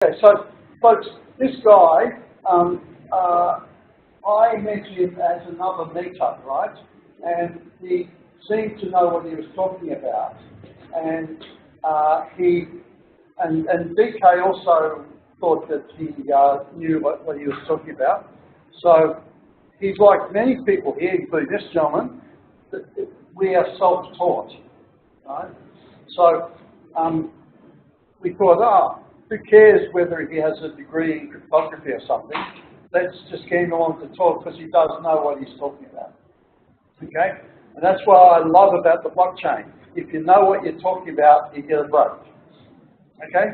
Okay, so folks, this guy, I met him at another meetup, right? And he seemed to know what he was talking about, and DK also thought that he knew what he was talking about. So he's like many people here, including this gentleman, that we are self-taught, right? So we thought, who cares whether he has a degree in cryptography or something? Let's just get him along to talk because he does know what he's talking about. Okay? And that's what I love about the blockchain. If you know what you're talking about, you get a vote. Okay?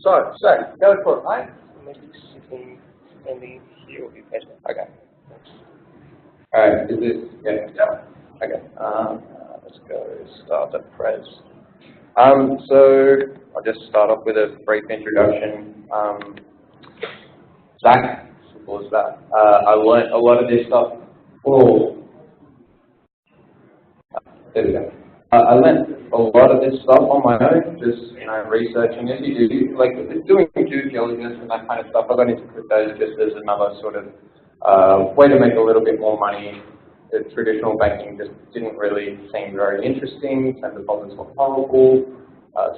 So, go for it, mate. Maybe sitting standing here will be better. Okay. Alright, is this, yeah? Okay. Let's go start at press. So I'll just start off with a brief introduction. Zach was that. I learned a lot of this stuff. There we go. I learned a lot of this stuff on my own, just researching it. You do, like doing due diligence and that kind of stuff. I got into crypto just as another sort of way to make a little bit more money. The traditional banking just didn't really seem very interesting. Some deposits were horrible.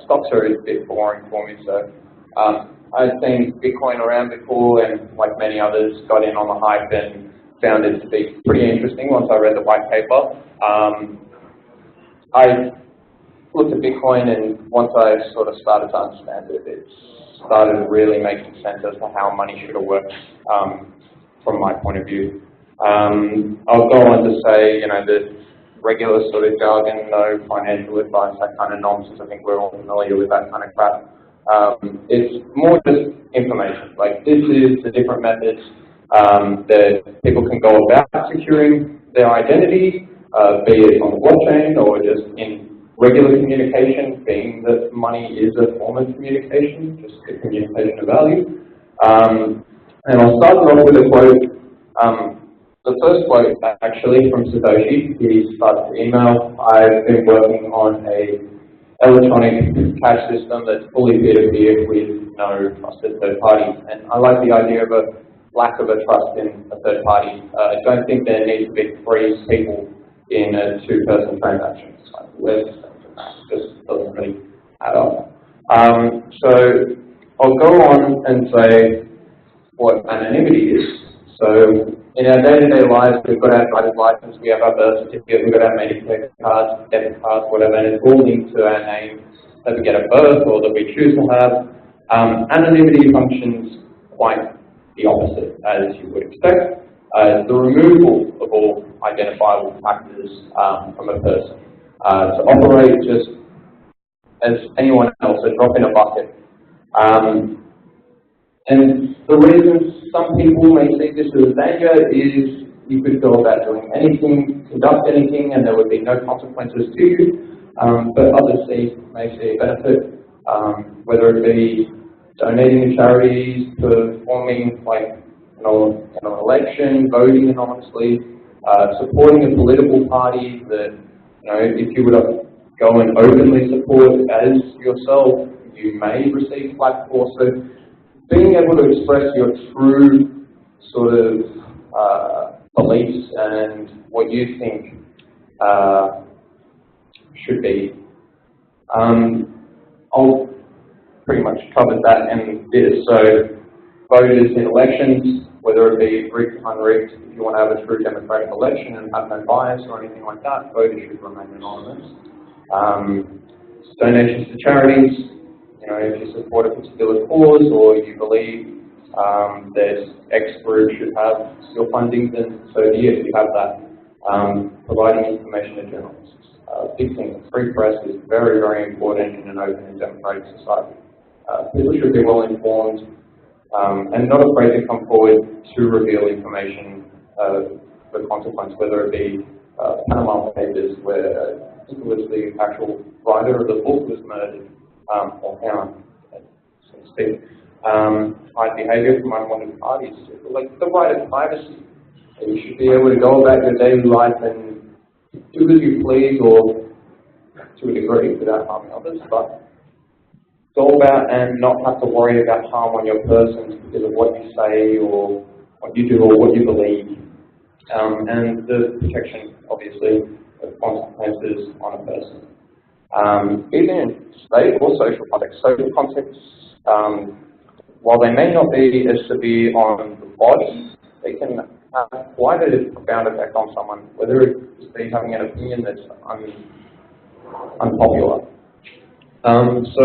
Stocks are a bit boring for me, so I'd seen Bitcoin around before, and like many others, got in on the hype and found it to be pretty interesting once I read the white paper. I looked at Bitcoin, and once I sort of started to understand it, it started really making sense as to how money should have worked from my point of view. I'll go on to say, the regular sort of jargon, no financial advice, that kind of nonsense. I think we're all familiar with that kind of crap. It's more just information. Like, this is the different methods that people can go about securing their identity, be it on the blockchain or just in regular communication, being that money is a form of communication, just a communication of value. And I'll start off with a quote. The first quote, actually, from Satoshi. He started the email. I've been working on a electronic cash system that's fully peer-to-peer with no trusted third parties. And I like the idea of a lack of a trust in a third party. I don't think there needs to be 3 people in a 2-person transaction. It's like, where's the sense of that? It just doesn't really add up. So I'll go on and say what anonymity is. So in our day-to-day lives, we've got our driver's license, we have our birth certificate, we've got our Medicare cards, debit cards, whatever, and it's all linked to our name that we get at birth or that we choose to have. Anonymity functions quite the opposite, as you would expect. The removal of all identifiable factors from a person to operate just as anyone else, a drop in a bucket. And the reason some people may see this as a danger is you could go about doing anything, conduct anything, and there would be no consequences to you. But others may see a benefit, whether it be donating to charities, performing like an election, voting anonymously, supporting a political party that, if you were to go and openly support as yourself, you may receive flack for. So being able to express your true sort of beliefs and what you think should be. I'll pretty much cover that in this. So voters in elections, whether it be rigged, unrigged, if you want to have a true democratic election and have no bias or anything like that, voters should remain anonymous. Donations to charities. If you support a particular cause or you believe that X group should have your funding, then so be it, you have that. Providing information to journalists. Big thing, free press is very, very important in an open and democratic society. People should be well informed and not afraid to come forward to reveal information for consequence, whether it be Panama Papers, where I think it was the actual writer of the book was murdered. Or found, so to speak, hide behaviour from unwanted parties. Like the right of privacy. You should be able to go about your daily life and do as you please, or to a degree, without harming others. But go about and not have to worry about harm on your person because of what you say or what you do or what you believe. And the protection, obviously, of consequences on a person. Even in state or social contexts, while they may not be as severe on the body, they can have quite a profound effect on someone, whether it's be having an opinion that's unpopular. So,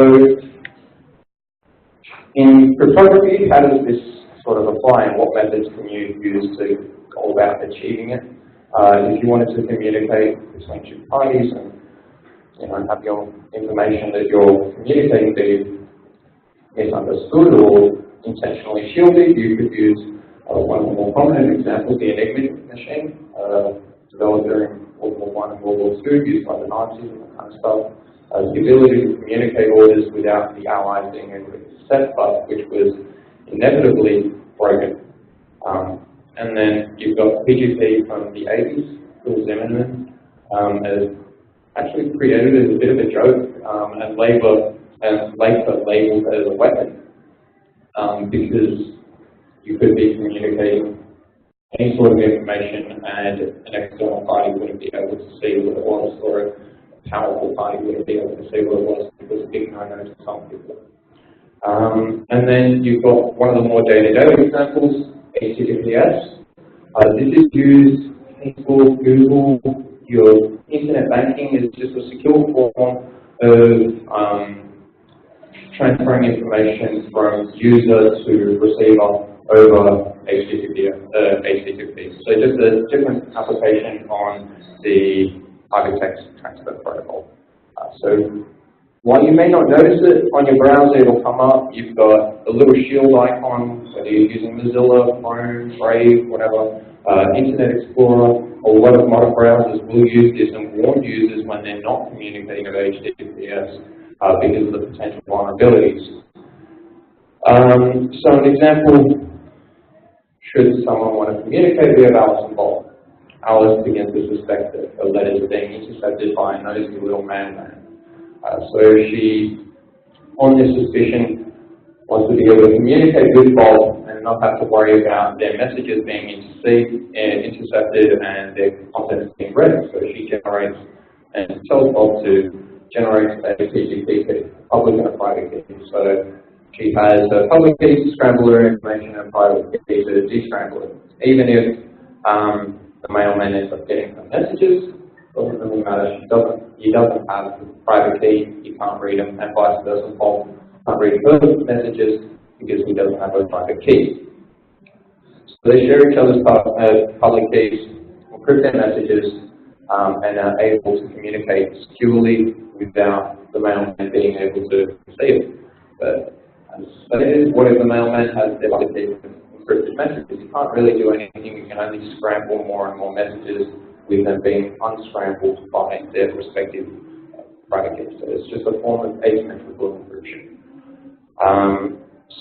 in cryptography, how does this sort of apply, and what methods can you use to go about achieving it? If you wanted to communicate between two parties and have your information that you're communicating be misunderstood or intentionally shielded, you could use one of the more prominent examples, the Enigma machine, developed during World War I and World War II, used by the Nazis and that kind of stuff. The ability to communicate orders without the Allies being able to set up, which was inevitably broken. And then you've got PGP from the 80s, Phil Zimmerman, has actually created as a bit of a joke and later labeled as a weapon because you could be communicating any sort of information and an external party wouldn't be able to see what it was, or a powerful party wouldn't be able to see what it was. It was a big no-no to some people. And then you've got one of the more day-to-day examples, HTTPS. This is used for Google. Your internet banking is just a secure form of transferring information from user to receiver over HTTP. So just a different application on the hypertext transfer protocol. So while you may not notice it on your browser, it'll come up. You've got a little shield icon, whether you're using Mozilla, Chrome, Brave, whatever, Internet Explorer. A lot of modern browsers will use this and warn users when they're not communicating over HTTPS because of the potential vulnerabilities. So an example, should someone want to communicate, we have Alice involved. Alice begins to suspect that her letters are being intercepted by a nosy little madman. So she, on this suspicion, wants to be able to communicate with Bob and not have to worry about their messages being intercepted and their content being read. So she generates and tells Bob to generate a PGP key, public and a private key. So she has a public key to scramble her information and a private key to de-scramble it. Even if the mailman ends up getting her messages, doesn't really matter. He doesn't have the private key, he can't read them, and vice versa. Bob can't read her messages because he doesn't have a private key. So they share each other's public keys, encrypt their messages, and are able to communicate securely without the mailman being able to see it. But as stated, what if the mailman has their public key with encrypted messages? You can't really do anything. You can only scramble more and more messages with them being unscrambled by their respective private keys. So it's just a form of asymmetrical encryption.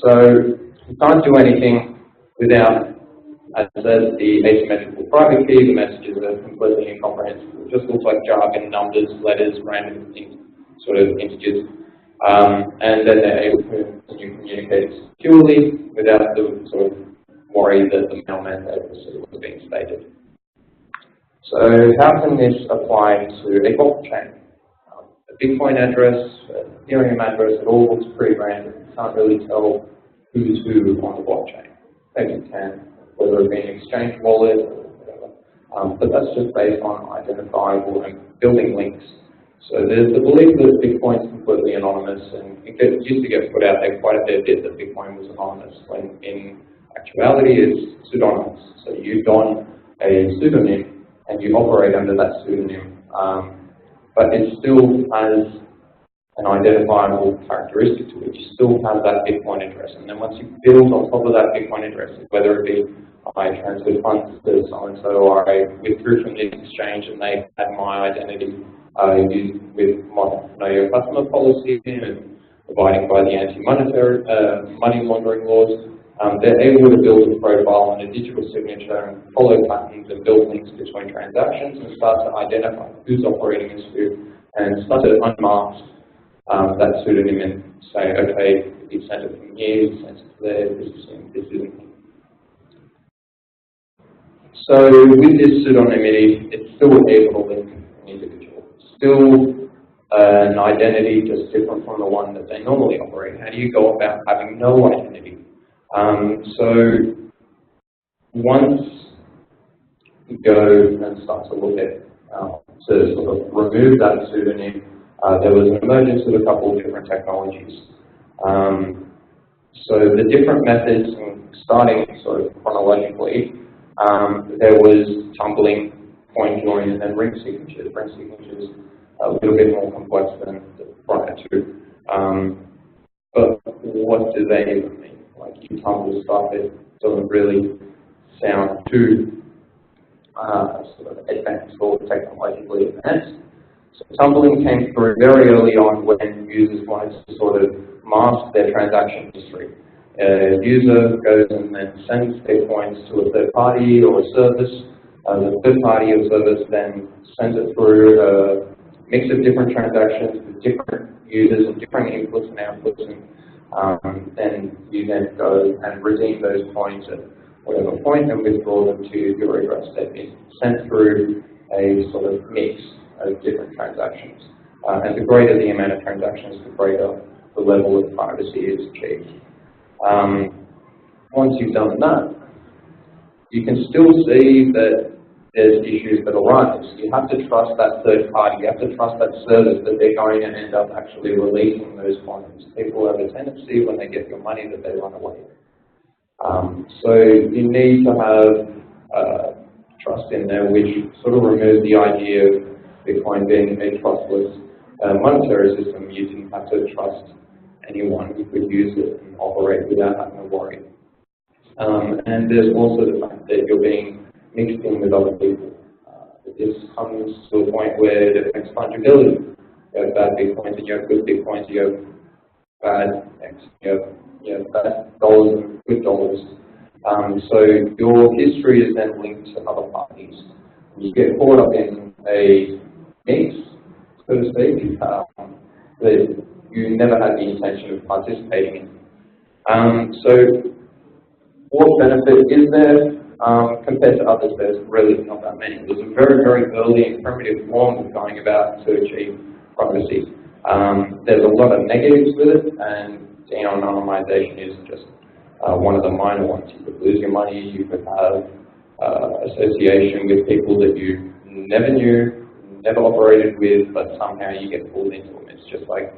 So you can't do anything without, as I said, the asymmetrical private key. The messages are completely incomprehensible. It just looks like jargon, numbers, letters, random things, sort of integers. And then they're able to communicate securely without the sort of worry that the mailman is able to see what's being stated. So how can this apply to a blockchain? A Bitcoin address, an Ethereum address, it all looks pretty random. You can't really tell who's who on the blockchain. Maybe you can, whether it be an exchange wallet or whatever. But that's just based on identifiable and building links. So there's the belief that Bitcoin is completely anonymous, and it used to get put out there quite a fair bit that Bitcoin was anonymous, when in actuality it's pseudonymous. So you don a pseudonym and you operate under that pseudonym, but it still has an identifiable characteristic to it. You still have that Bitcoin address, and then once you build on top of that Bitcoin address, whether it be I transferred funds to so-and-so, or I withdrew from this exchange and they had my identity, used with Know Your Customer policy and abiding by the anti-monetary money laundering laws, they're able to build a profile and a digital signature and follow patterns and build links between transactions and start to identify who's operating as who and start to unmask that pseudonym and say, okay, he sent it from here, he sent it there, this is him, this isn't him. So with this pseudonymity, it's still able to link an individual. Still an identity just different from the one that they normally operate. How do you go about having no identity? So once you go and start to look at to sort of remove that pseudonym, there was an emergence of a couple of different technologies. So the different methods, starting sort of chronologically, there was tumbling, point join, and then ring signatures. Ring signatures are a little bit more complex than the prior two. But what do they even mean? Like you tumble stuff, it doesn't really sound too sort of advanced or technologically advanced. So tumbling came through very early on when users wanted to sort of mask their transaction history. A user goes and then sends their coins to a third party or a service. The third party or service then sends it through a mix of different transactions with different users and different inputs and outputs, and then you then go and redeem those coins at whatever point and withdraw them to your address. They've been sent through a sort of mix of different transactions. And the greater the amount of transactions, the greater the level of privacy is achieved. Once you've done that, you can still see that there's issues that arise. You have to trust that third party. You have to trust that service that they're going to end up actually releasing those coins. People have a tendency when they get your money that they run away. So you need to have trust in there, which sort of removes the idea of Bitcoin being a trustless monetary system. You didn't have to trust anyone. You could use it and operate without having to worry. And there's also the fact that you're being mixed in with other people. This comes to a point where it affects fungibility. You have bad Bitcoins and you have good Bitcoins, you have bad X, you have bad dollars and good dollars. So your history is then linked to other parties. You get caught up in a mix, so to speak, that you never had the intention of participating in. So what benefit is there? Compared to others, there's really not that many. There's a very, very early and primitive form of going about to achieve privacy. There's a lot of negatives with it, and de-anonymization is just one of the minor ones. You could lose your money, you could have association with people that you never knew, never operated with, but somehow you get pulled into them. It's just like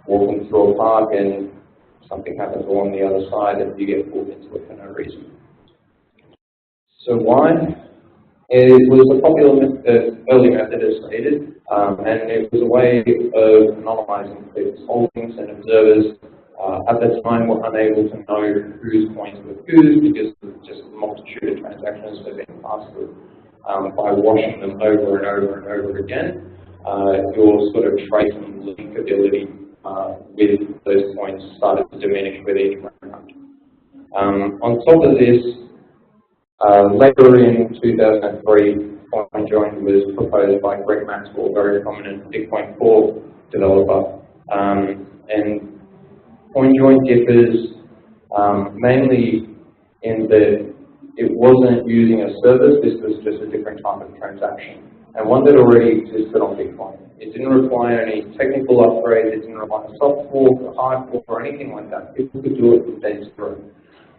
walking through a park and something happens along the other side and you get pulled into it for no reason. So why? It was a popular early method, as stated, and it was a way of anonymizing people's holdings, and observers at that time were unable to know whose coins were whose because of just a multitude of transactions that had been passed through. By washing them over and over and over again, your sort of trace and linkability with those coins started to diminish with each round. On top of this, later in 2003, CoinJoin was proposed by Greg Maxwell, a very prominent Bitcoin Core developer. And CoinJoin differs mainly in that it wasn't using a service, this was just a different type of transaction, and one that already existed on Bitcoin. It didn't require any technical upgrades, it didn't require soft fork or hard fork or anything like that. People could do it with day zero.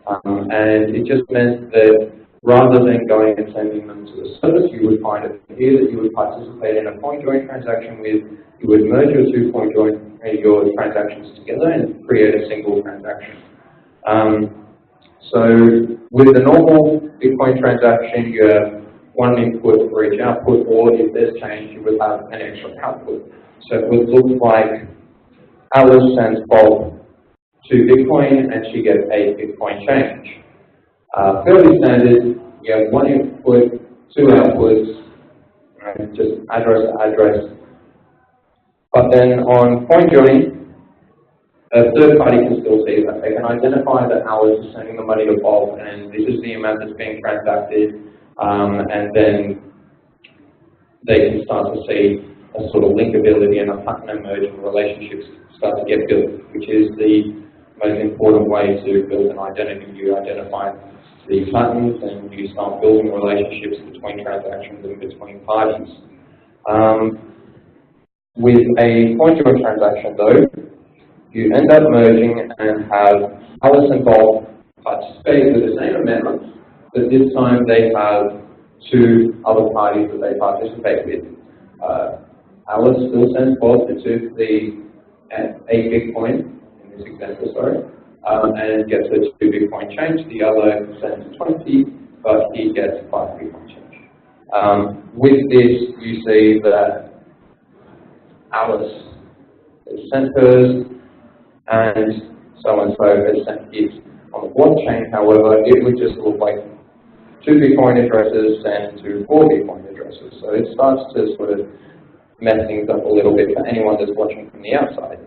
And it just meant that rather than going and sending them to a service, you would find it here that you would participate in a CoinJoin transaction with, you would merge your two CoinJoin, your transactions together and create a single transaction. So with the normal Bitcoin transaction, you have one input for each output, or if there's change, you would have an extra output. So it would look like Alice sends Bob to Bitcoin and she gets a Bitcoin change. Fairly standard, you have one input, two outputs, just address to address. But then on CoinJoin, a third party can still see that. They can identify that Alice is sending the money to Bob and this is the amount that's being transacted, and then they can start to see, a sort of linkability and a pattern emerging relationships start to get built, which is the most important way to build an identity. You identify the patterns and you start building relationships between transactions and between parties. With a point-join transaction, though, you end up merging and have Alice and Bob participate with the same amount, but this time they have two other parties that they participate with. Alice still sends Bob a Bitcoin, in this example, sorry, and gets a 2 Bitcoin change. The other sends 20, but he gets 5 Bitcoin change. With this, you see that Alice has sent hers, and so has sent his. On the blockchain, however, it would just look like 2 Bitcoin addresses sent to 4 Bitcoin addresses. So it starts to sort of mess things up a little bit for anyone that's watching from the outside.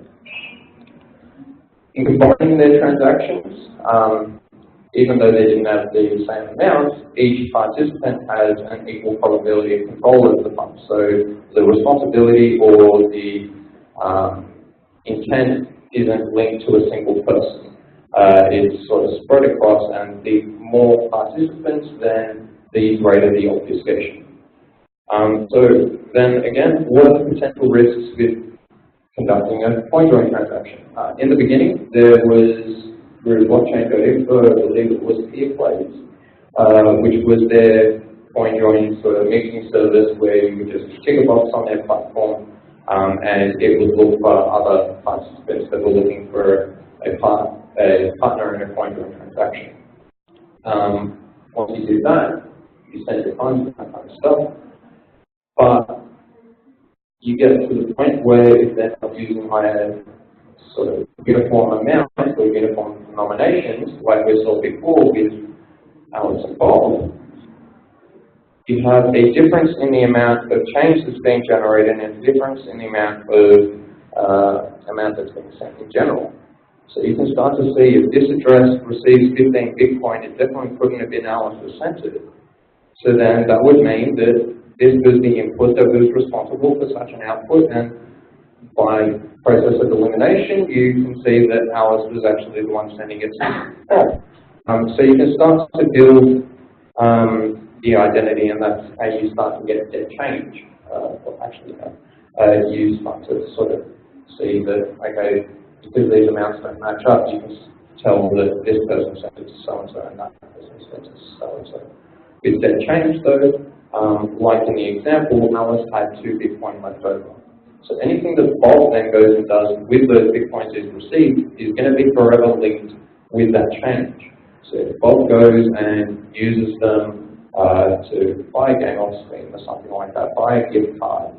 In combining their transactions, even though they didn't have the same amounts, each participant has an equal probability of control over the funds. So the responsibility or the intent isn't linked to a single person. It's sort of spread across, and the more participants, then the greater the obfuscation. So then again, what are the potential risks with conducting a point-join transaction? In the beginning, there was, through blockchain.info, I believe it was Peerplays, which was their point-join sort of mixing service where you would just tick a box on their platform and it would look for other participants that were looking for a partner in a point-join transaction. Once you do that, you send your funds and that kind of stuff. But you get to the point where if they're not using higher sort of uniform amounts or uniform denominations, like we saw before with Alice and Bob, you have a difference in the amount of change that's being generated and a difference in the amount that's being sent in general. So you can start to see if this address receives 15 Bitcoin, it definitely couldn't have been Alice who sent it. So then that would mean that this was the input that was responsible for such an output, and by process of elimination, you can see that Alice was actually the one sending it. So you can start to build the identity, and that's how you start to get that change. You start to sort of see that, okay, because these amounts don't match up, you can tell that this person sent it to so-and-so and that person sent it to so-and-so. With that change, though, like in the example, Alice had 2 Bitcoin left over. So anything that Bob then goes and does with those Bitcoins he's received is going to be forever linked with that change. So if Bob goes and uses them to buy a game off Steam or something like that, buy a gift card,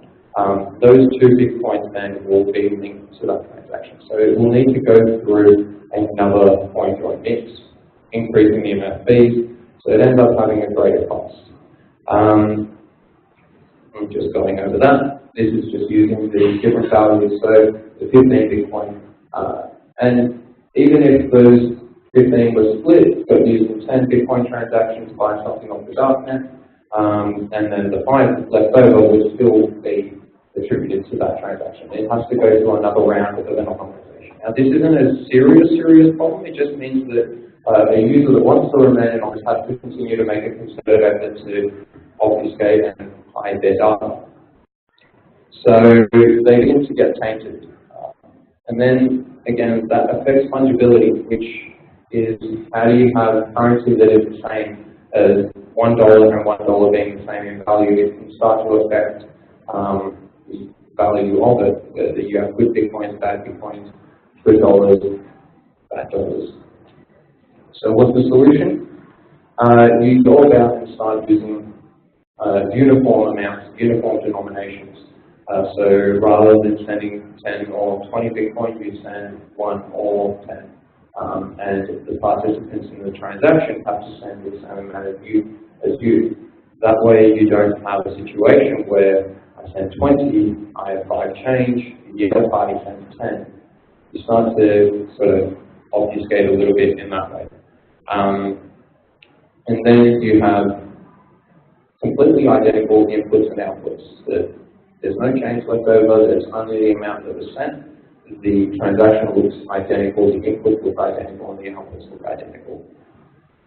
those 2 Bitcoins then will be linked to that transaction. So it will need to go through another point-join mix, increasing the amount of fees, so it ends up having a greater cost. I'm just going over that. This is just using the different values, so the 15 Bitcoin. And even if those 15 were split, but using 10 Bitcoin transactions to buy something off the darknet, and then the 5 left over would still be attributed to that transaction. It has to go through another round of anonymization. Now, this isn't a serious problem. It just means that a user that wants to remain anonymous has to continue to make a concerted effort to obfuscate and hide their data. So they begin to get tainted. And then, again, that affects fungibility, which is how do you have currency that is the same as $1 and $1 being the same in value. It can start to affect the value of it, that you have good Bitcoins, bad Bitcoins, good dollars, bad dollars. So what's the solution? You go about and start using uniform amounts, uniform denominations. So rather than sending 10 or 20 Bitcoin, you send 1 or 10. And the participants in the transaction have to send the same amount as you. That way you don't have a situation where I send 20, I have 5 change, the other party sends 10. You start to sort of obfuscate a little bit in that way. And then you have completely identical inputs and outputs that There's no change left over, there's only the amount that was sent. The transaction looks identical, the inputs look identical, and the outputs look identical.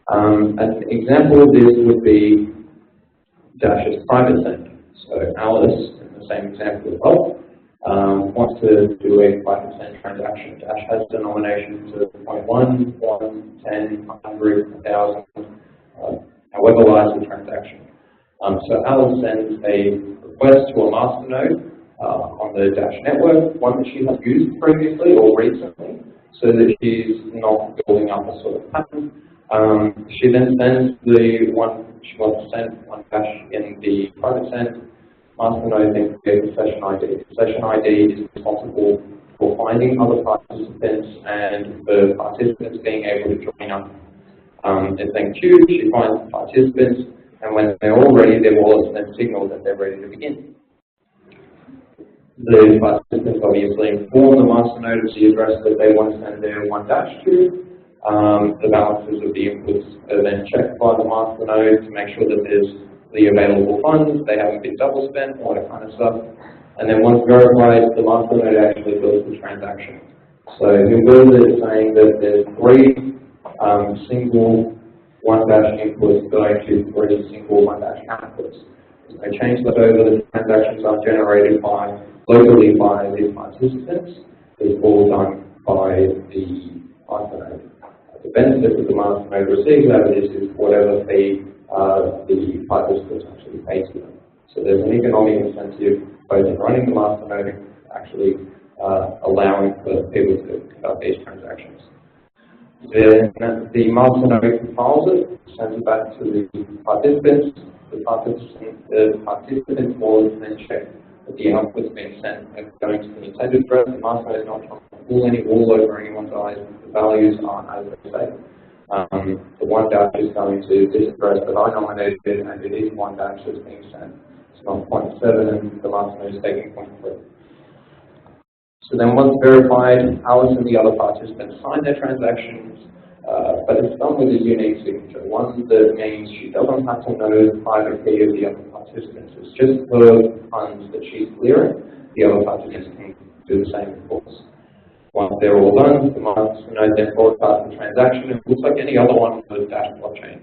An example of this would be Dash's private send. So Alice, in the same example as well, wants to do a 5% transaction. Dash has denominations of 0.1, 1, 10, 100, 1,000, however large the transaction. So Alice sends a request to a master node on the Dash network, one that she has used previously or recently, so that she's not building up a sort of pattern. She then sends the one she wants to send one Dash in the private send. Master node then creates a session ID. The session ID is responsible for finding other participants and the participants being able to join up. It's then queued, she finds the participants, and when they're all ready, their wallets then signal that they're ready to begin. The participants obviously inform the master node of the address that they want to send their one Dash to. The balances of the inputs are then checked by the master node to make sure that there's the available funds, they haven't been double spent, all that kind of stuff. And then once verified, the master node actually builds the transaction. So he'll build it saying that there's 3 single one Dash inputs going to 3 single one Dash outputs. There's no change left over, the transactions are generated locally by the participants. It's all done by the master node. The benefit that the master node receives out of this is whatever fee the participants actually pay to them. So there's an economic incentive both in running the master node and actually allowing for people to conduct these transactions. Then the master node compiles it, sends it back to the participants. The participants will then check that the outputs being sent are going to the intended address. The master node is not trying to pull any wool over anyone's eyes. The values are as they say. The one Dash is going to this address that I nominated, and it is one Dash that's being sent. It's not 0.7, and the master node is taking 0.3. So then once verified, Alice and the other participants sign their transactions, but it's done with a unique signature, one that means she doesn't have to know the private key of the other participants. It's just the funds that she's clearing. The other participants can do the same, of course. Once they're all done, the master node then broadcasts the transaction. It looks like any other one on the Dash blockchain.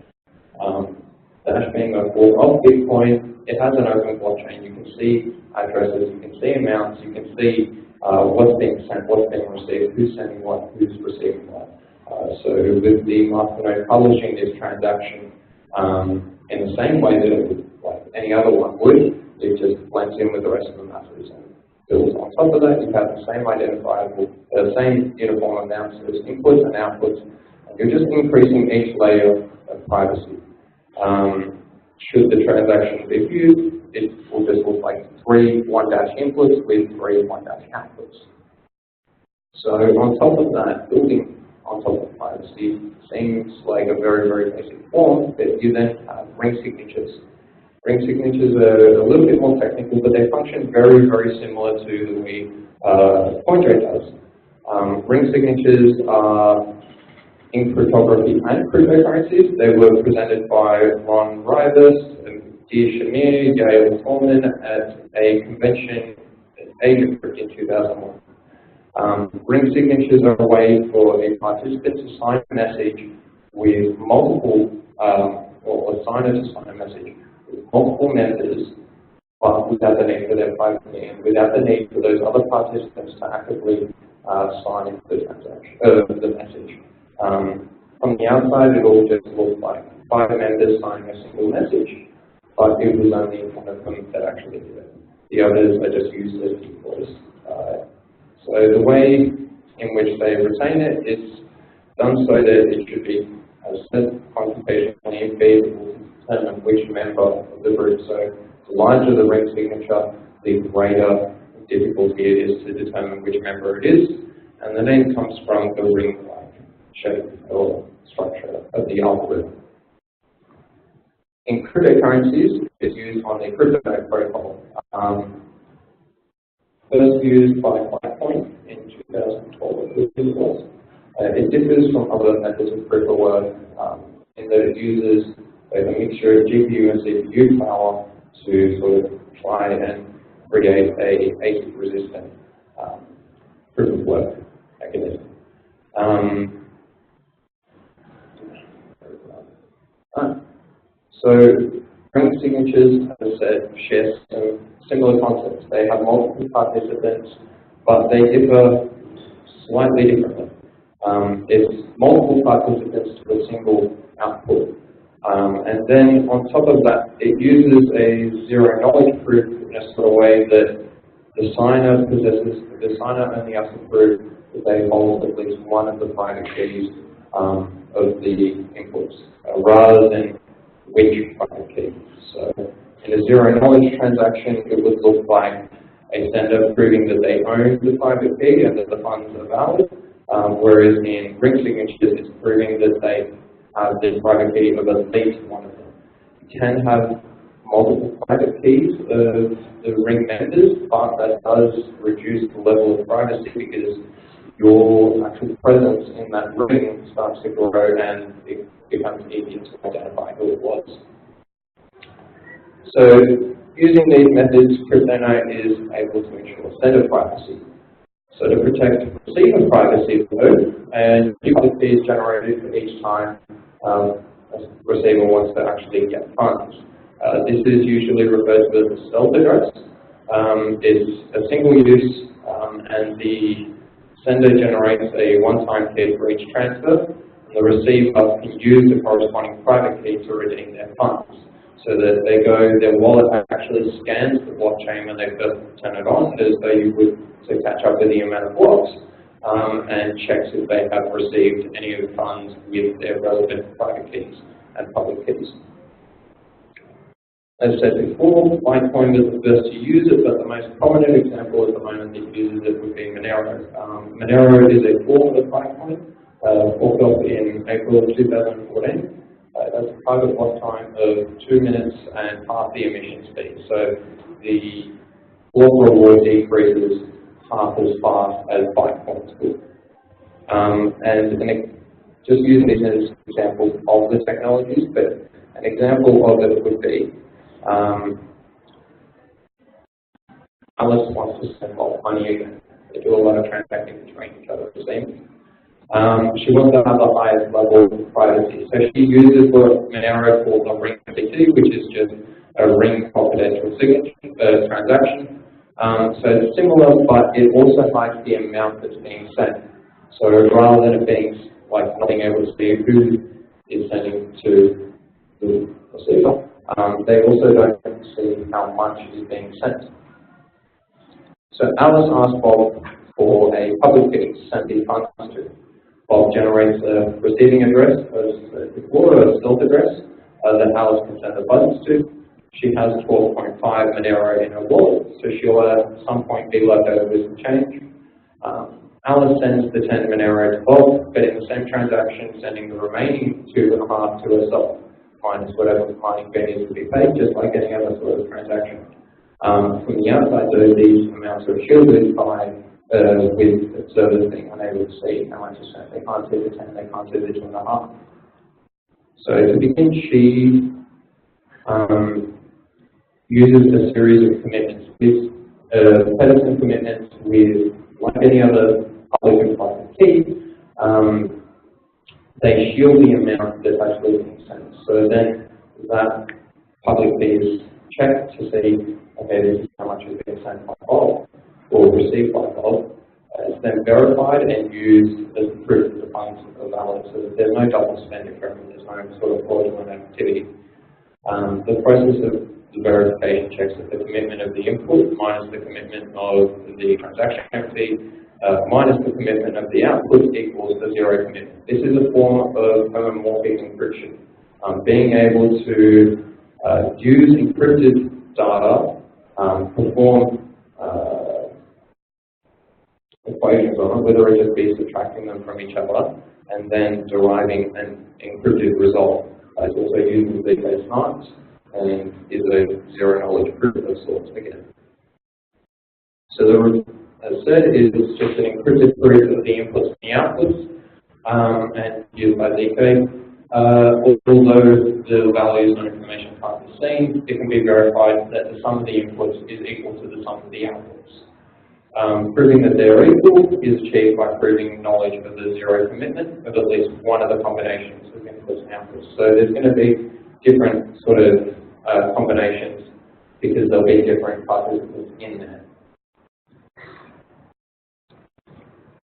Dash being a fork of Bitcoin, it has an open blockchain. You can see addresses, you can see amounts, you can see what's being sent, what's being received, who's sending what, who's receiving what. So with the master node publishing this transaction in the same way that it would, like any other one would, it just blends in with the rest of the matters. Builds on top of that, you have the same identifiable, same uniform amounts as inputs and outputs, and you're just increasing each layer of privacy. Should the transaction be viewed, it will just look like 3 one Dash inputs with 3 one Dash outputs. So on top of that, building on top of privacy seems like a very, very basic form, but you then have ring signatures. Ring signatures are a little bit more technical, but they function very, very similar to the way CoinJoin does. Ring signatures are in cryptography and cryptocurrencies. They were presented by Ron Rivas, Dia Shamir, Gail Tolman at a convention at Asia Crypt in 2001. Ring signatures are a way for a participant to sign a message with multiple, or a signer to sign a message with multiple members, but without the need for their private key and without the need for those other participants to actively sign the transaction, the message. From the outside, it all just looks like 5 members signing a single message, but it was only one of them that actually did it. The others are just used as decoys. So the way in which they retain it is done so that it should be, as said, computationally feasible to determine which member of the group. So the larger the ring signature, the greater difficulty it is to determine which member it is, and the name comes from the ring-like shape or structure of the algorithm. In cryptocurrencies, it's used on the Cryptographic protocol. First used by Bitcoin in 2012, it was. It differs from other methods of proof of work in that it uses a mixture of GPU and CPU power to sort of try and create a ASIC resistant proof of work mechanism. So ring signatures, as I said, share some similar concepts. They have multiple participants, but they differ slightly differently. It's multiple participants to a single output. And then on top of that, it uses a zero knowledge proof in a sort of way that the signer only has to prove that they hold at least one of the private keys of the inputs, rather than which private key. So in a zero knowledge transaction, it would look like a sender proving that they own the private key and that the funds are valid, whereas in ring signatures, it's proving that they have the private key of at least one of them. You can have multiple private keys of the ring members, but that does reduce the level of privacy because your actual presence in that ring starts to grow and it becomes easier to identify who it was. So using these methods, CryptoNote is able to ensure sender privacy. So to protect receiver privacy, and new public key is generated for each time a receiver wants to actually get funds. This is usually referred to as a self address. It's a single use, and the sender generates a one-time key for each transfer, and the receiver can use the corresponding private key to redeem their funds. So that their wallet actually scans the blockchain when they first turn it on, as though you would to catch up with the amount of blocks, and checks if they have received any of the funds with their relevant private keys and public keys. As I said before, Bitcoin was the first to use it, but the most prominent example at the moment that uses it would be Monero. Monero is a fork of Bitcoin, forked off in April of 2014. It has a private block time of 2 minutes and half the emission speed. So the block reward decreases half as fast as Bitcoin's would. Just using these as examples of the technologies, but an example of it would be Alice wants to send more money again. They do a lot of transacting between each other, it seems. She wants to have the highest level of privacy. So she uses what Monero calls a ring CT, which is just a ring confidential signature transaction. So it's similar, but it also hides the amount that's being sent. So rather than it being like not being able to see who is sending to the receiver, they also don't see how much is being sent. So Alice asked Bob for a public key to send the funds to. Bob generates a receiving address as before, a self address that Alice can send the funds to. She has 12.5 Monero in her wallet, so she'll at some point be left over with some change. Alice sends the 10 Monero to Bob, but in the same transaction, sending the remaining 2.5 to herself, minus whatever mining fee needs to be paid, just like any other sort of transaction. From the outside, though, these amounts are shielded by with observers being unable to see how much is sent. They can't see the 10, they can't see the 2.5. So to begin, she uses a series of commitments. These Pedersen commitments with, like any other public and private key, they shield the amount that's actually being sent. So then that public key is checked to see, okay, this is how much is being sent by Bob or received by Bob. It's then verified and used as proof that the funds are valid, so that there's no double spend occurring, there's no sort of fraudulent activity. The process of the verification checks that the commitment of the input minus the commitment of the transaction fee minus the commitment of the output equals the zero commitment. This is a form of homomorphic encryption. Being able to use encrypted data, perform equations on it, whether it just be subtracting them from each other and then deriving an encrypted result. It also uses these smarts and is a zero knowledge proof of sorts again. So as said, it's just an encrypted proof of the inputs and the outputs, and used by dAPP. Although the values and information can't be seen, it can be verified that the sum of the inputs is equal to the sum of the outputs. Proving that they're equal is achieved by proving knowledge of the zero commitment of at least one of the combinations of inputs and outputs. So there's going to be different sort of combinations because there'll be different participants in there.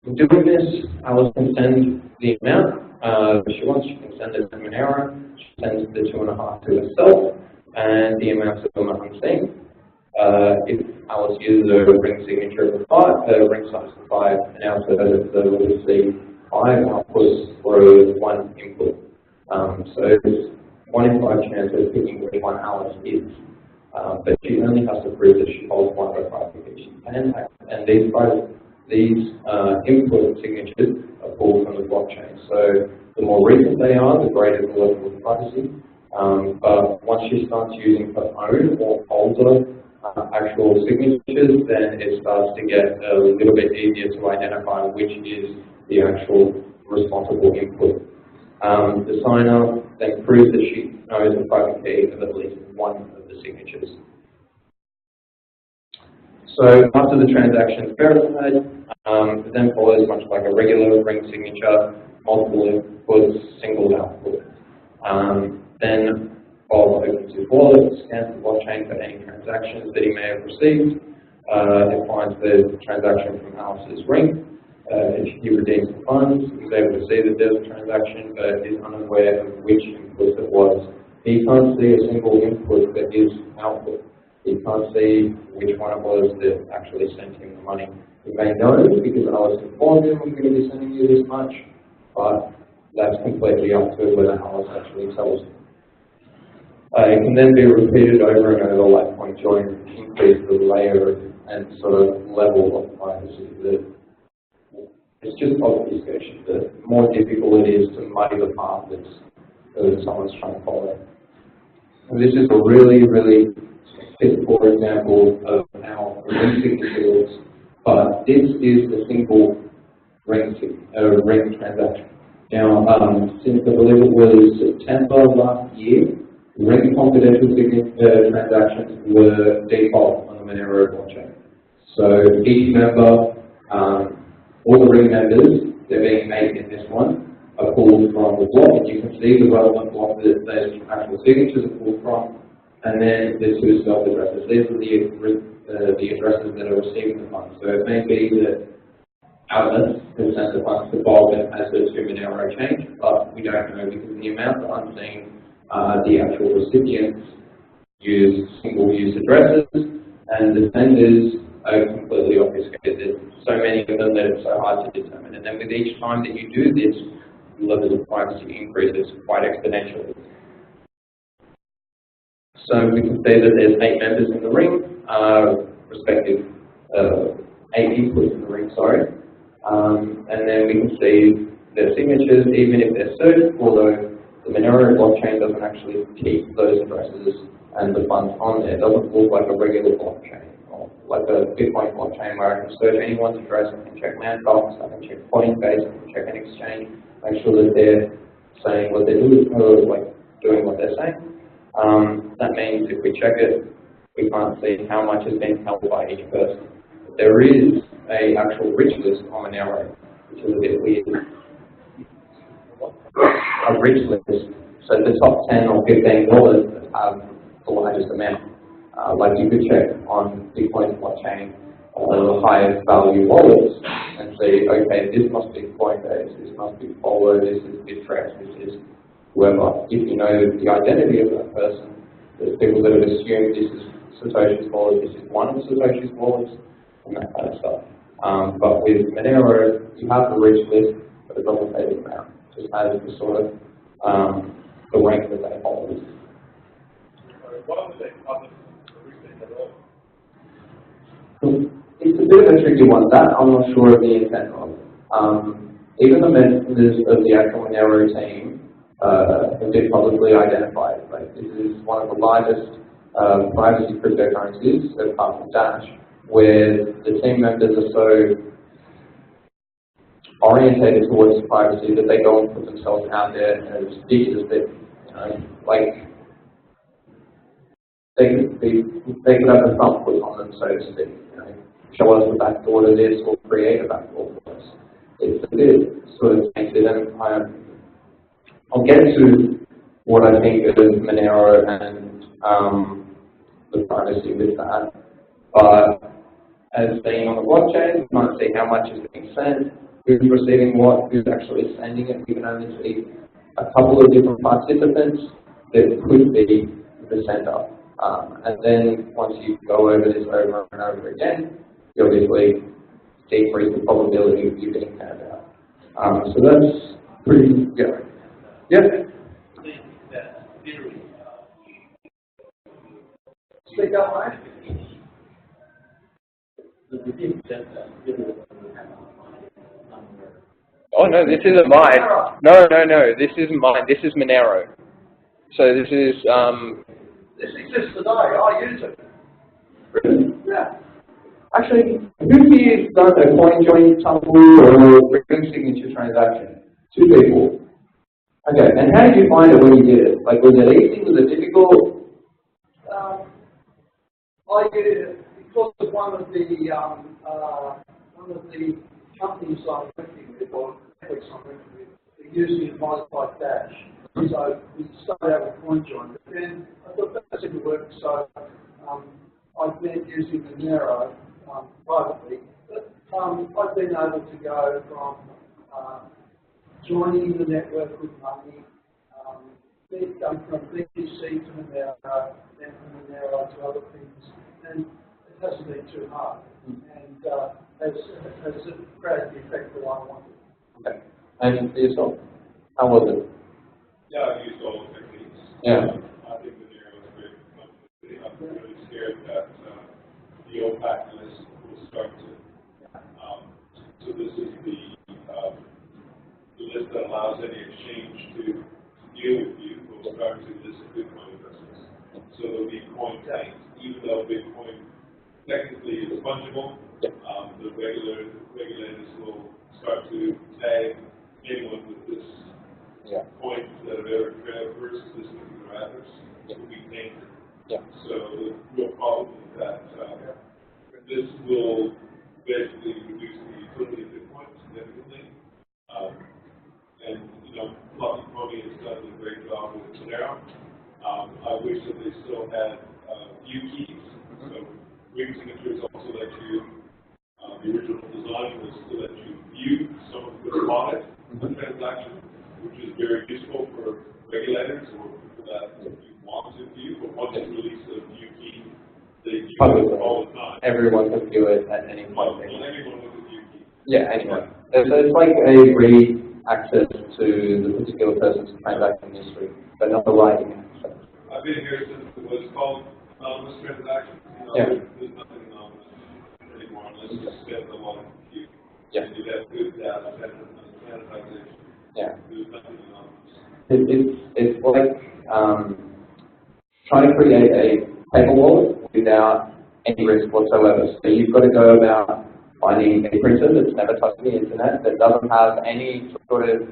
In doing this, Alice can send the amount she wants. She can send it to Monero. She sends the 2.5 to herself, and the amount of them are unseen. If Alice uses a ring signature of 5, ring size of 5, and our server will receive 5 outputs for 1 input. So there's 1 in 5 chance of picking which one Alice is. But she only has to prove that she holds 1 of 5 because she can. And these input signatures are pulled from the blockchain. So the more recent they are, the greater the level of privacy. But once she starts using her own or older actual signatures, then it starts to get a little bit easier to identify which is the actual responsible input. The signer then proves that she knows the private key of at least one of the signatures. So after the transaction is verified, it then follows much like a regular ring signature, multiple inputs, single output. Then Bob opens his wallet, scans the blockchain for any transactions that he may have received. It finds the transaction from Alice's ring. He redeems the funds. He's able to see that there's a transaction, but is unaware of which input it was. He can't see a single input that is output. He can't see which one it was that actually sent him the money. He may know because Alice informed him, I'm going to be sending you this much, but that's completely up to whether Alice actually tells him. It can then be repeated over and over, like conjoint, increase the layer and sort of level of privacy. It's just obfuscation. The more difficult it is to muddy the path that someone's trying to follow. And this is a really, really for example of how a ring signature looks, but this is the single ring transaction. Now, since I believe it was September last year, ring confidential transactions were default on the Monero blockchain. So each member, all the ring members, they're being made in this one, are pulled from the block, and you can see the relevant block that those actual signatures are pulled from. And then the 2 self addresses. These are the addresses that are receiving the funds. So it may be that Alice has sent the funds to Bob and has the 2 Monero change, but we don't know because the amount are unseen. The actual recipients use single-use addresses, and the senders are completely obfuscated. There's so many of them that it's so hard to determine. And then with each time that you do this, the level of privacy increases quite exponentially. So we can see that there's 8 members in the ring, respective 8 inputs in the ring, sorry. And then we can see their signatures, even if they're searched, although the Monero blockchain doesn't actually keep those addresses and the funds on there. It doesn't look like a regular blockchain, or like a Bitcoin blockchain where I can search anyone's address, I can check Manbox, I can check Coinbase, I can check an exchange, make sure that they're saying what they're doing, or like doing what they're saying. That means if we check it, we can't see how much has been held by each person. But there is an actual rich list on Monero, which is a bit weird. A rich list, so the top 10 or 15 wallets that have the largest amount. Like you could check on Bitcoin blockchain the highest value wallets and say, okay, this must be Coinbase, this must be Polo, this is Bittrex, this is whoever. If you know the identity of that person, there's people that have assumed this is Satoshi's wallet, this is one of Satoshi's wallets, and that kind of stuff. But with Monero, you have the rich list, but it doesn't say the amount. It just has the sort of the rank that they hold. Why would they publish the research at all? It's a bit of a tricky one. That I'm not sure of the intent of. Even the members of the actual Monero team have been publicly identified. Like, this is one of the largest privacy cryptocurrencies, apart from Dash, where the team members are so orientated towards privacy that they go and put themselves out there as features that, like they could have a thumb put on them, so to speak. Show us the backdoor to this or create a backdoor for us. It's a bit sort of tainted, and I'll get to what I think of Monero and the privacy with that. But as being on the blockchain, we might see how much is being sent, who's receiving what, who's actually sending it. We can only see a couple of different participants that could be the sender. And then once you go over this over and over again, you obviously decrease the probability of you being found out. So that's pretty good. Yep. Speak up, mate. Oh no, this isn't mine. No, this isn't mine. This is Monero. So this is This exists today. I use it. Really? Yeah. Actually, who here's done a coin join tumble or a ring signature transaction? 2 people. Okay, and how did you find it when you did it? Like, was it easy? Was it difficult? I did it because of one of the companies I'm working with, or networks I'm working with, they're using a modified dash. So we started out with CoinJoin, but then I thought that didn't work, so I've been using Monero privately. But I've been able to go from joining the network with money, from BTC to Monero, then from Monero to other things, and it hasn't been too hard, and has created the effect that I wanted. Okay. And yourself, how was it? Yeah, I've used all the techniques. Yeah. I think Monero is a great company. I'm really scared that the OPAC list will start to. So this is the list that allows any exchange to deal with you. Will start to list Bitcoin investments. So there'll be coin tags, even though Bitcoin technically is fungible. The regulators will start to tag anyone with this. Points that have ever traversed this particular address will be tainted. So the real problem is that this will basically reduce the utility of Bitcoin significantly. And Fluffy Pony has done a great job with Monero. I wish that they still had view keys. So ring signatures also let you. The original design was to let you view someone who could audit the transaction, which is very useful for regulators or people that you want to view. But once you release a view key, they use it all the time. Everyone can view it at any point. Well, anyone with a view key. Yeah, anyone. So it's like a read access to the particular person's transaction history, but not the writing access. I've been here since it was called anonymous transactions. There's nothing anonymous anymore unless you spend a lot of compute. Yeah. And you have good data sanitization. Yeah. There's nothing anonymous. It's like trying to create a paper wallet without any risk whatsoever. So you've got to go about finding a printer that's never touched the internet, that doesn't have any sort of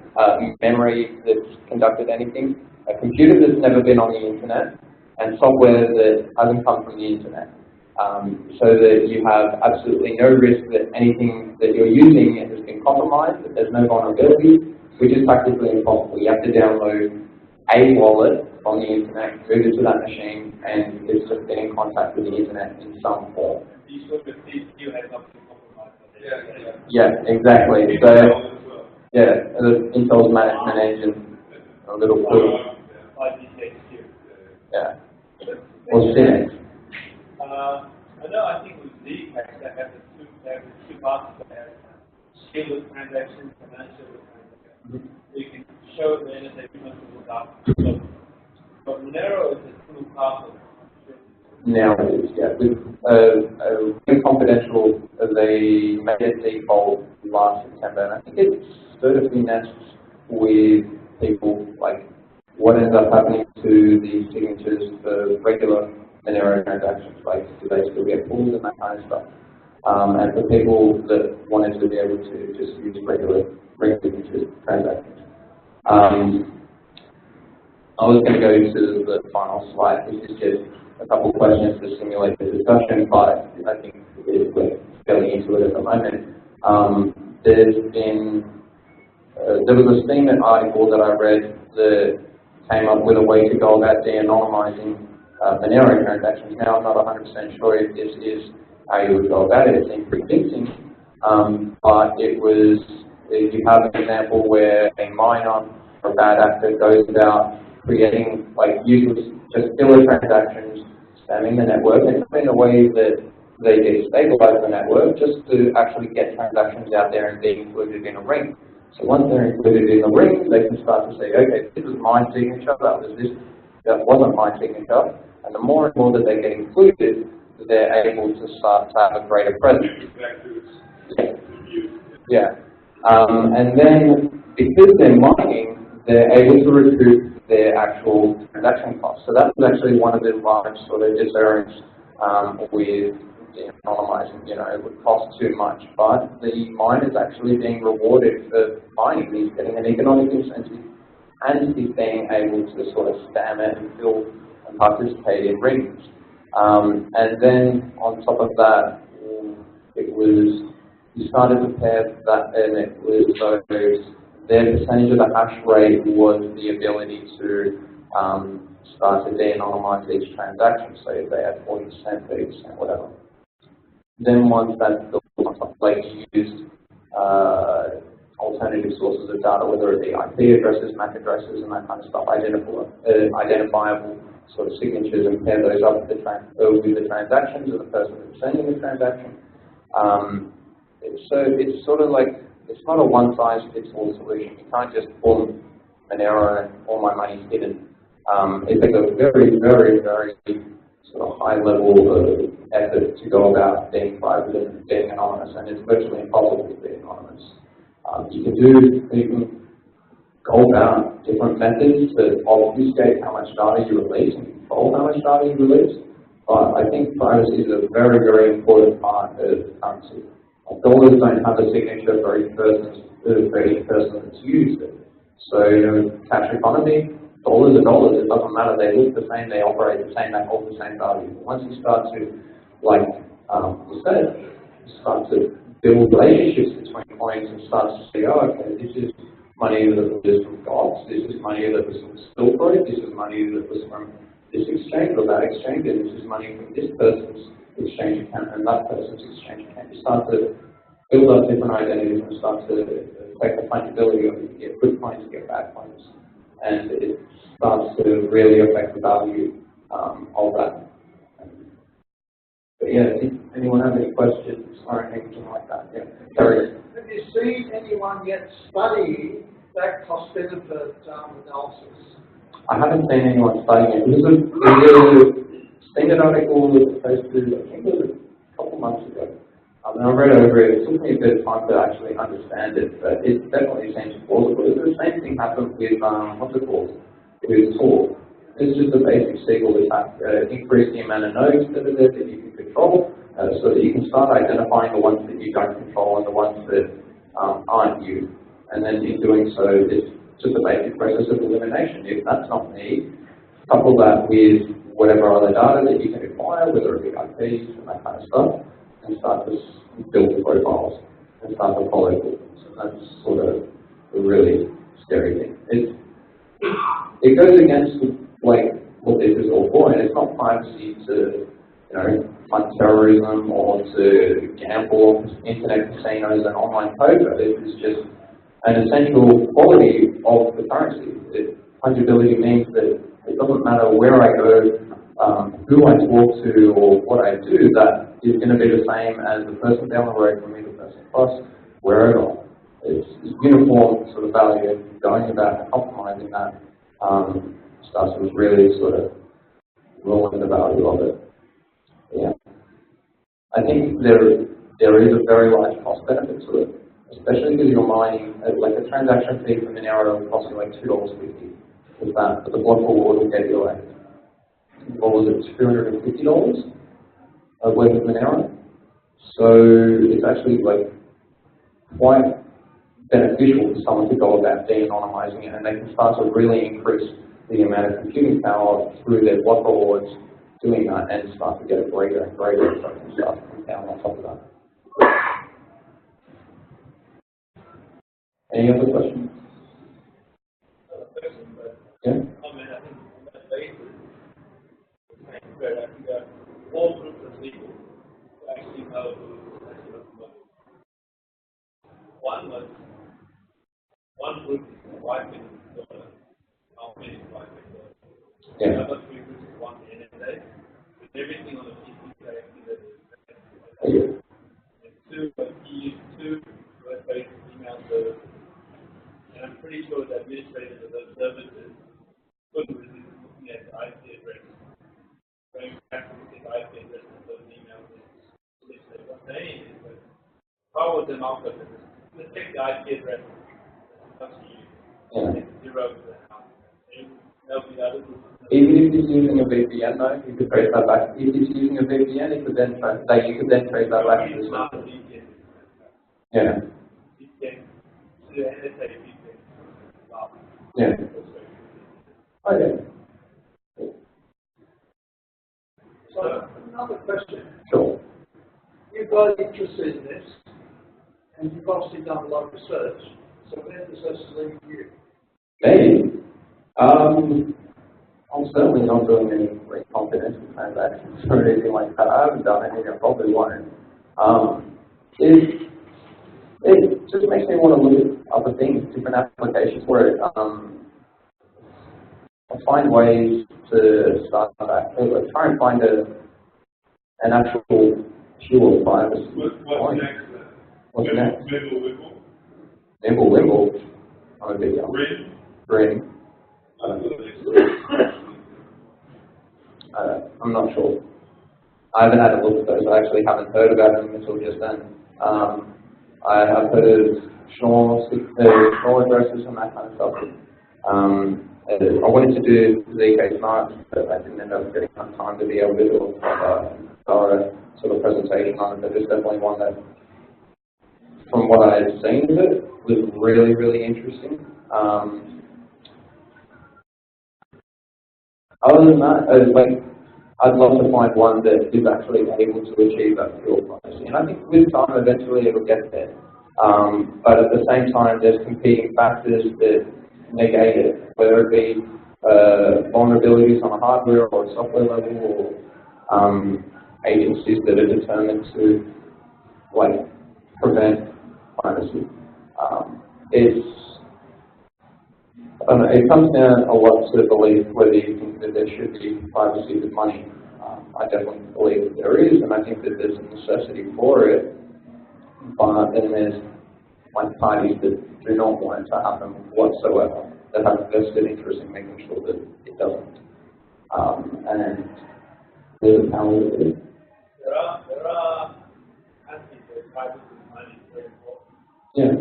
memory that's conducted anything, a computer that's never been on the internet, and software that hasn't come from the internet. So that you have absolutely no risk that anything that you're using has been compromised, that there's no vulnerability, which is practically impossible. You have to download a wallet from the internet, move it to that machine, and it's just been in contact with the internet in some form. Yeah, exactly. So, yeah, Intel's managing a little cool. Yeah. Or Cinex. I think with dAPP, they have the two parts. They have scheduled transactions and unscheduled transactions. You can show it then as a multiple document. But Monero is a single parcel. Now it is, yeah. With very confidential, they made it default last September, and I think it sort of nests with people, like what ends up happening to the signatures for regular Monero transactions, like do they still get pulled and that kind of stuff. and for people that wanted to be able to just use regular transactions. I was going to go to the final slide, which is just a couple of questions to simulate the discussion, but I think we're going into it at the moment. There was a statement article that I read that came up with a way to go about de-anonymizing Monero transactions. Now, I'm not 100% sure if this is how you would go about it. It seemed pretty convincing, but you have an example where a miner or a bad actor goes about creating useless, just filler transactions, spamming the network, and in a way that they destabilize the network just to actually get transactions out there and be included in a ring. So once they're included in the ring, they can start to say, okay, this is my signature, that wasn't my signature, and the more and more that they get included, they're able to start to have a greater presence. Yeah. And then because they're mining, they're able to recoup their actual transaction costs. So that was actually one of the large sort of deterrents with anonymizing. It would cost too much, but the miner is actually being rewarded for mining. He's getting an economic incentive, and he's being able to sort of spam it and fill and participate in rings. And then on top of that, you started to pair that, and it was their percentage of the hash rate was the ability to start to de-anonymize each transaction. So if they had 40%, 30%, whatever. Then once that's built on top, you used alternative sources of data, whether it be IP addresses, MAC addresses, and that kind of stuff, identifiable sort of signatures, and pair those up with the transactions of the person who's sending the transaction. So it's sort of it's not a one-size-fits-all solution. You can't just pull Monero and all my money's hidden. It's a very, very, very sort of high level of effort to go about being private and being anonymous, and it's virtually impossible to be anonymous. You can go about different methods to obfuscate how much data you release and control how much data you release, but I think privacy is a very, very important part of currency. Dollars don't have a signature for each person that's used it. So, cash economy, dollars are dollars, it doesn't matter, they look the same, they operate the same, they hold the same value. Once you start to, start to build relationships between coins and start to say, oh, okay, this is money that was from gods, this is money that was from Silk Road, this is money that was from this exchange or that exchange, and this is money from this person's exchange account and that person's exchange account. You start to build up different identities and start to affect the fungibility of it. You get good coins, you get bad coins, and it starts to really affect the value of that. But yeah, if anyone has any questions or anything like that, yeah. Carry. Have you seen anyone yet studying that cost-benefit analysis? I haven't seen anyone studying it. There's a standard article that was posted, I think it was a couple months ago. And I read over it. It took me a bit of time to actually understand it, but it definitely seems plausible. The same thing happened with, what's it called? With Tor. It's just a basic SQL attack. Increase the amount of nodes that are there that you can control, so that you can start identifying the ones that you don't control and the ones that aren't you. And then in doing so, it's just a basic process of elimination. If that's not me, couple that with whatever other data that you can acquire, whether it be IPs and that kind of stuff, and start to build the profiles and start to follow them. So that's sort of a really scary thing. It goes against what this is all for, and it's not privacy to fund terrorism or to gamble on internet casinos and online poker. This is just an essential quality of the currency. Fungibility means that it doesn't matter where I go, who I talk to, or what I do, that is going to be the same as the person down the road from me, the person across, wherever. It's uniform sort of value, and going about and optimizing that starts to really sort of ruin the value of it. Yeah. I think there is a very large cost benefit to it, especially because you're mining, like a transaction fee for Monero will cost you like $2.50. With that, but the block reward will get you like, what was it, $250 worth of Monero? So it's actually like quite beneficial for someone to go about de-anonymizing it, and they can start to really increase the amount of computing power through their block rewards doing that, and start to get a greater and greater effect and start to come down on top of that. Any other questions? Yeah? I mean, I think on that basis, I think that all groups of people who actually know who actually know the money. One group is $5 million, how many is $5 million? Yeah. The other three groups is 1 NSA, with everything on the PC activated. Yeah. And two, he used two web-based email services. And I'm pretty sure the administrators of those services couldn't resist looking at the IP address, going back to the IP address of those emails. Which they were saying is that how would the malware let's take the IP address that comes to you, and 0 to the house. That'll be the other group. Even if he's using a VPN, though, you could trace that back. If he's using a VPN, you could then trace that back to the system. Yeah. Yeah. Okay. So another question. Sure. You're both interested in this, and you've obviously done a lot of research. So where does this leave you? Me? I'm certainly not doing any very confidential transactions or anything like that. I haven't done anything, I probably won't. It just makes me want to look at other things, different applications for it. I'll find ways to start that. Try and find an actual pure privacy. What's next? What's next? Nimble Wimble. I'm a bit young. Grin. I'm not sure. I haven't had a look at those. I actually haven't heard about them until just then. I have heard of Schnorr addresses and that kind of stuff. I wanted to do ZK Smart, but I didn't end up getting enough time to be able to do a thorough sort of presentation on it. But it's definitely one that, from what I had seen of it, was really, really interesting. Other than that, I'd love to find one that is actually able to achieve that pure privacy. And I think with time, eventually it'll get there. But at the same time, there's competing factors that negate it, whether it be vulnerabilities on a hardware or a software level, or agencies that are determined to prevent privacy. It comes down a lot to belief whether you think that there should be privacy with money. I definitely believe that there is, and I think that there's a necessity for it. But then there's parties that do not want it to happen whatsoever, that have a vested interest in making sure that it doesn't. And there's a power to it. There are countries where privacy with money is very important. Yeah.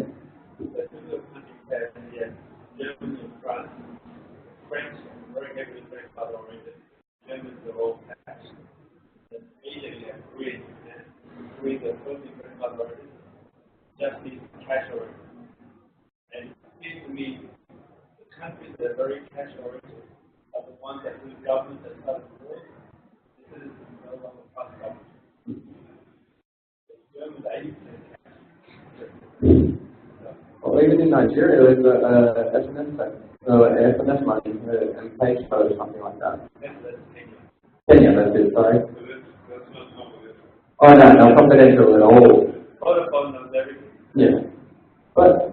But in the countries that Germany and France, French are very heavily credit card oriented. Germans are all cash. And Asia, you have Korean, and Koreans are totally credit card oriented. Just these cash oriented. And it seems to me the countries that are very cash oriented are the ones that whose government has cut the rules. This is no longer part of government. The Germans are 80% cash. Well, even in Nigeria, there's SMS money, and page or something like that. Kenya, that's it, sorry. Oh, no, not confidential at all. Vodafone knows everything. Yeah. But,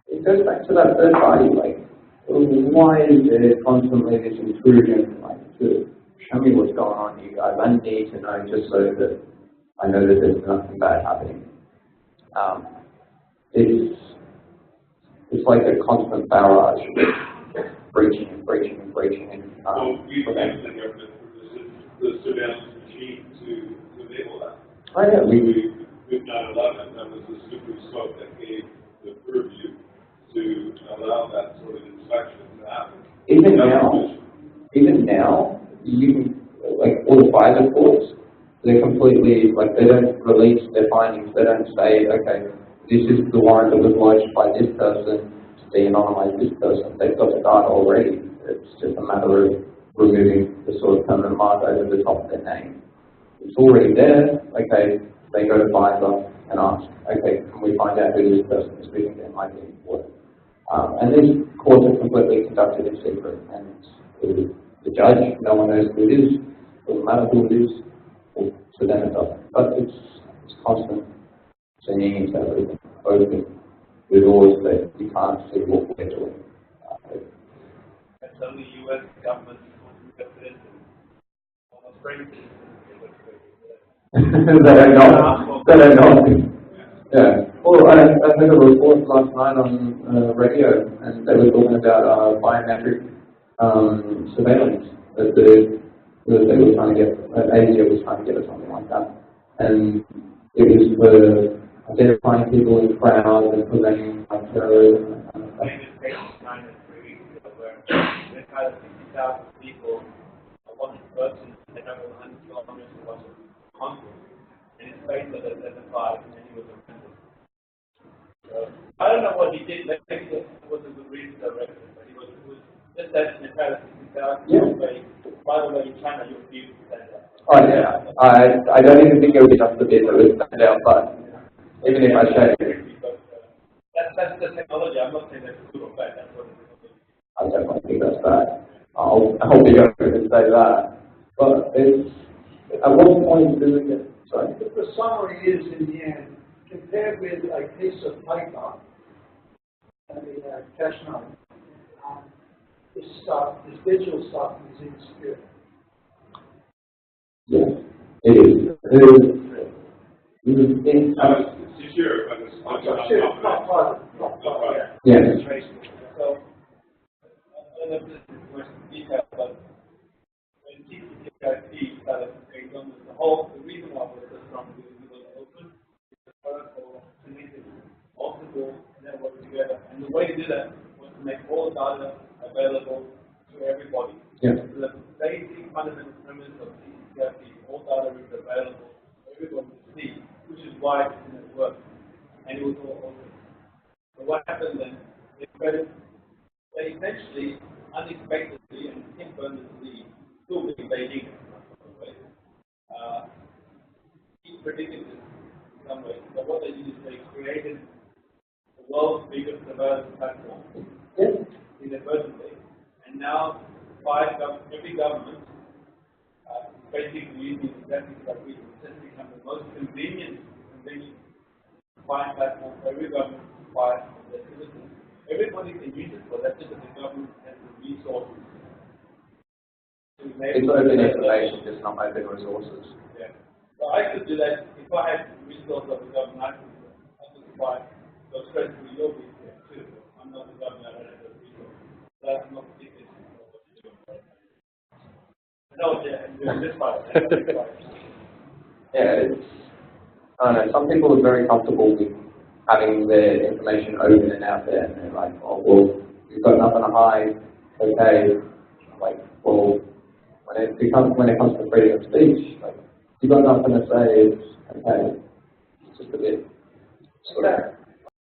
it goes back to that third party, why is there constantly this intrusion, to show me what's going on, you guys? I need to know just so that I know that there's nothing bad happening. It's like a constant barrage, breaching and breaching and breaching. And, well, we thank the government for the surveillance machine to enable that. Oh, yeah. With 9/11, that was a super scope that gave the purview to allow that sort of inspection to happen. Even now, you can, all the private courts, they're completely, like, they don't release their findings. They don't say, okay, this is the warrant that was lodged by this person to de-anonymize this person. They've got the data already. It's just a matter of removing the sort of permanent mark over the top of their name. It's already there. Okay, they go to Pfizer and ask, okay, can we find out who this person is? We think they might be important. And these courts are completely conducted in secret, and the judge, no one knows who it is, doesn't matter who it is, or to them it doesn't. But it's constant singing into everything, open, with laws that you can't see what we're doing. That's only U.S. government representatives. That are not. Yeah. Well, I heard a report last night on radio, and they were talking about biometric surveillance that they were trying to get, Asia was trying to get or something like that. And it was for identifying people in crowds and preventing terrorism. China 3 weeks ago, where they had 60,000 people, one person, they have 100 kilometers to watch a concert, and his face was identified, and he was arrested. So, I don't know what he did, maybe it was a good reason to arrest him, but he was just that they had 60,000 people. By the way, in China, you refuse to stand up. Oh yeah, I don't even think it would be just a bit that would stand out, but even if I shake it. That's the technology. I'm not saying that's good or bad. That's what it is. I definitely think that's bad. I'll be open to say that. But it's, at what point do we get, sorry? The summary is, in the end, compared with a piece of paper, a cash note, this digital stuff is insecure. Yes, it is. Secure, but it's Not private. Yes. So, I don't know if this is much detail, but when dAPP started going on with the reason why it was so strong is it was open, it was powerful, connected, multiple networks together. And the way to do that was to make all data available to everybody. Yeah. So the basic fundamental premise of dAPP, all data is available for everyone to see, which is why it didn't work. And it was all open. So what happened then? They essentially, unexpectedly and impermanently, still being Beijing in some way, he predicted this in some way. But what they did is they created the world's biggest surveillance platform inadvertently. And now every government is basically using exactly that reason. It's just become the most convenient spying platform for every government to spy on their citizens. Everybody can use it, but that's just that the government has the resources. It's open information, just not open resources. Yeah. So I could do that if I had resources of the government. I could spy. So straight to your resource too. I'm not the government. I don't have those resources. That's not particularly what you're doing right now. No, yeah, I'm doing this part. Yeah, it's, I don't know, some people are very comfortable with having their information open and out there, and they're like, oh, well, you've got nothing to hide, okay. Like, well, when it comes to freedom of speech, like, you've got nothing to say, it's okay. It's just a bit sort of